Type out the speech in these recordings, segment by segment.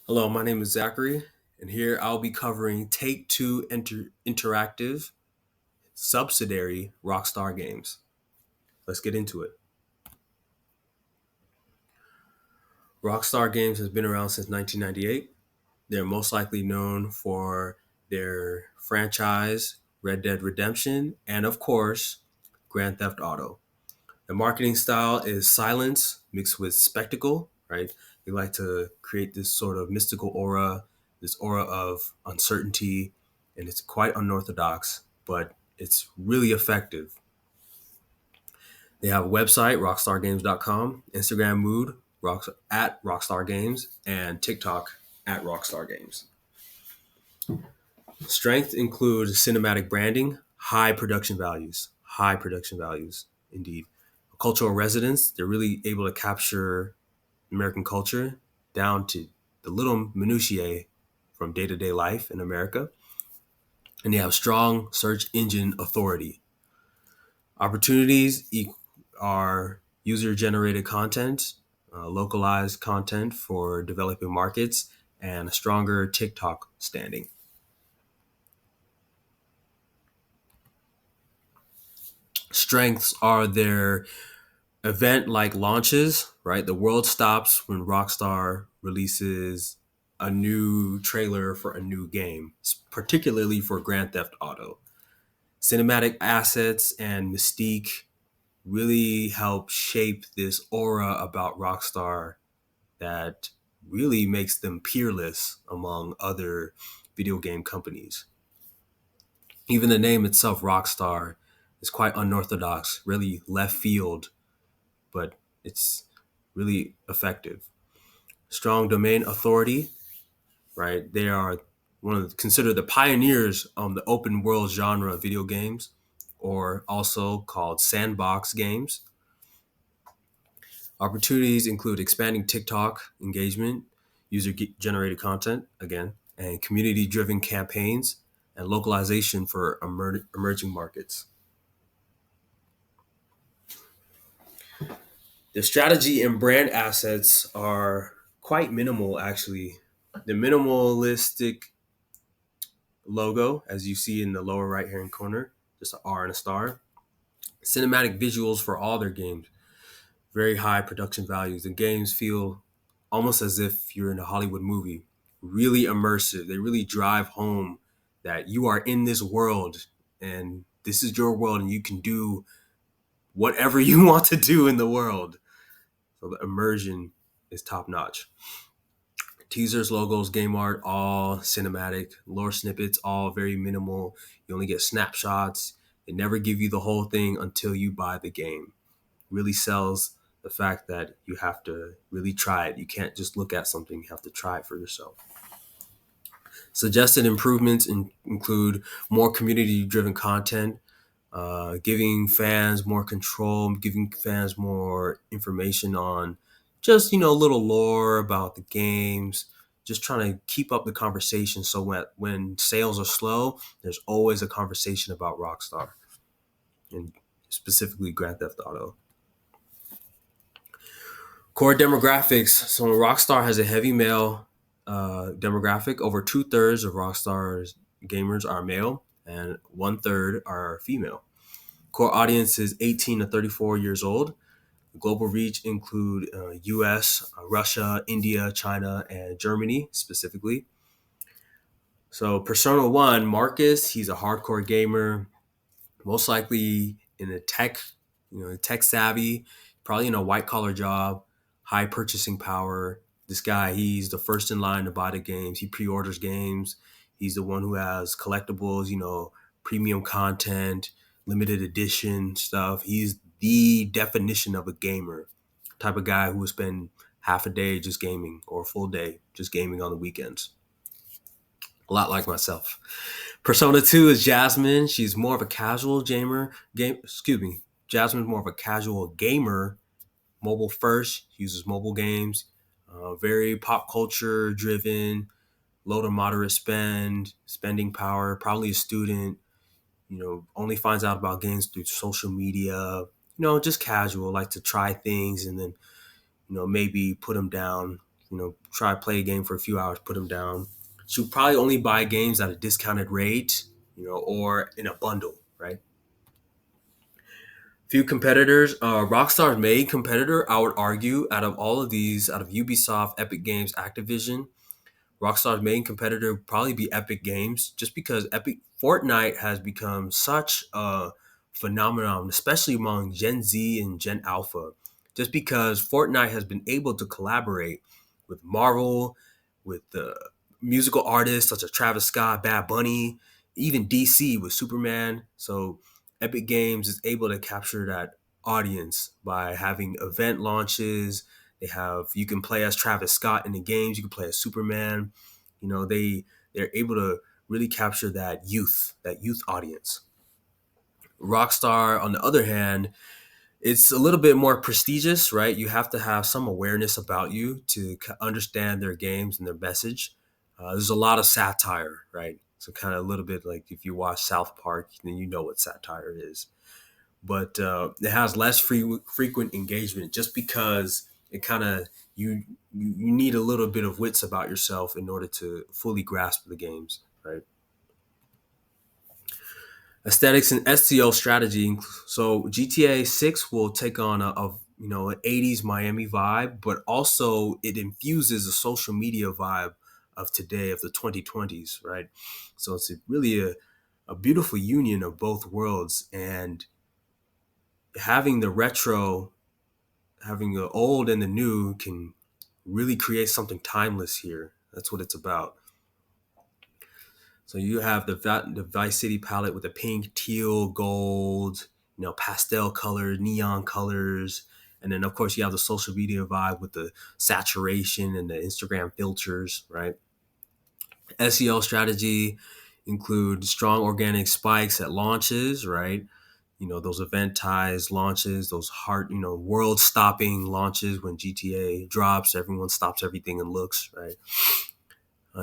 Hello, my name is Zachary, and here I'll be covering Take Two Interactive subsidiary Rockstar Games. Let's get into it. Rockstar Games has been around since 1998. They're most likely known for their franchise, Red Dead Redemption, and of course, Grand Theft Auto. The marketing style is silence mixed with spectacle, right? They like to create this sort of mystical aura, this aura of uncertainty, and it's quite unorthodox, but it's really effective. They have a website, rockstargames.com, Instagram mood, at Rockstar Games, and TikTok at Rockstar Games. Strength includes cinematic branding, high production values indeed. Cultural resonance, they're really able to capture American culture down to the little minutiae from day to day life in America. And they have strong search engine authority. Opportunities are user generated content, localized content for developing markets, and a stronger TikTok standing. Strengths are their event like launches, right? The world stops when Rockstar releases a new trailer for a new game, particularly for Grand Theft Auto. Cinematic assets and mystique really help shape this aura about Rockstar that really makes them peerless among other video game companies. Even the name itself, Rockstar, is quite unorthodox, really left field, but it's really effective. Strong domain authority, right? They are considered the pioneers on the open world genre of video games, or also called sandbox games. Opportunities include expanding TikTok engagement, user generated content, again, and community driven campaigns and localization for emerging markets. The strategy and brand assets are quite minimal, actually. The minimalistic logo, as you see in the lower right hand corner, just an R and a star. Cinematic visuals for all their games, very high production values. The games feel almost as if you're in a Hollywood movie, really immersive. They really drive home that you are in this world and this is your world and you can do whatever you want to do in the world. So the immersion is top notch. Teasers, logos, game art, all cinematic. Lore snippets, all very minimal. You only get snapshots. They never give you the whole thing until you buy the game. Really sells the fact that you have to really try it. You can't just look at something, you have to try it for yourself. Suggested improvements include more community driven content, giving fans more control, giving fans more information on just, a little lore about the games, just trying to keep up the conversation so when sales are slow, there's always a conversation about Rockstar and specifically Grand Theft Auto. Core demographics. So Rockstar has a heavy male demographic. Over two-thirds of Rockstar's gamers are male, and one-third are female. Core audience is 18 to 34 years old. Global reach include U.S., Russia, India, China, and Germany specifically. So Persona One, Marcus, he's a hardcore gamer, most likely in a tech savvy, probably in a white collar job, high purchasing power. This guy, he's the first in line to buy the games. He pre-orders games. He's the one who has collectibles, premium content, limited edition stuff. He's the definition of a gamer, type of guy who would spend half a day just gaming or a full day just gaming on the weekends. A lot like myself. Persona 2 is Jasmine. She's more of a casual gamer. Jasmine's more of a casual gamer, mobile first, uses mobile games, very pop culture driven, low to moderate spending power, probably a student, only finds out about games through social media, just casual, like to try things and then, maybe put them down try to play a game for a few hours, put them down. Should probably only buy games at a discounted rate, or in a bundle, right? Few competitors. Rockstar's main competitor, I would argue, out of all of these, out of Ubisoft, Epic Games, Activision, Rockstar's main competitor would probably be Epic Games, just because Epic Fortnite has become such a phenomenon, especially among Gen Z and Gen Alpha. Just because Fortnite has been able to collaborate with Marvel, with the musical artists such as Travis Scott, Bad Bunny, even DC with Superman. So Epic Games is able to capture that audience by having event launches. You can play as Travis Scott in the games, you can play as Superman. They're able to really capture that youth audience. Rockstar, on the other hand, it's a little bit more prestigious, right? You have to have some awareness about you to understand their games and their message. There's a lot of satire, right? So kind of a little bit like if you watch South Park, then you know what satire is. But it has less frequent engagement, just because it kind of you need a little bit of wits about yourself in order to fully grasp the games, right? Aesthetics and SEO strategy. So GTA 6 will take on an 80s Miami vibe, but also it infuses a social media vibe of today, of the 2020s, right? So it's really a beautiful union of both worlds, and having the retro, having the old and the new can really create something timeless here. That's what it's about. So you have the Vice City palette with the pink, teal, gold, pastel colors, neon colors, and then of course you have the social media vibe with the saturation and the Instagram filters, right? SEO strategy include strong organic spikes at launches, right? Those event ties launches, those world stopping launches. When GTA drops, everyone stops everything and looks, right?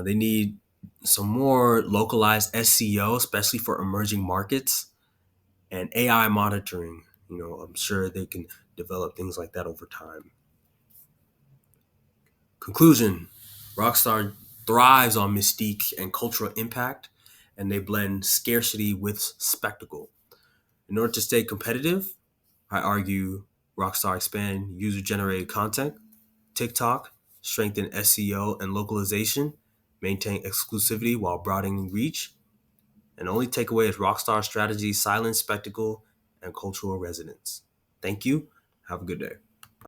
They need some more localized SEO, especially for emerging markets, and AI monitoring. I'm sure they can develop things like that over time. Conclusion: Rockstar thrives on mystique and cultural impact, and they blend scarcity with spectacle. In order to stay competitive, I argue Rockstar expand user generated content, TikTok, strengthen SEO and localization, maintain exclusivity while broadening reach, and only takeaway is Rockstar strategy, silent spectacle, and cultural resonance. Thank you. Have a good day.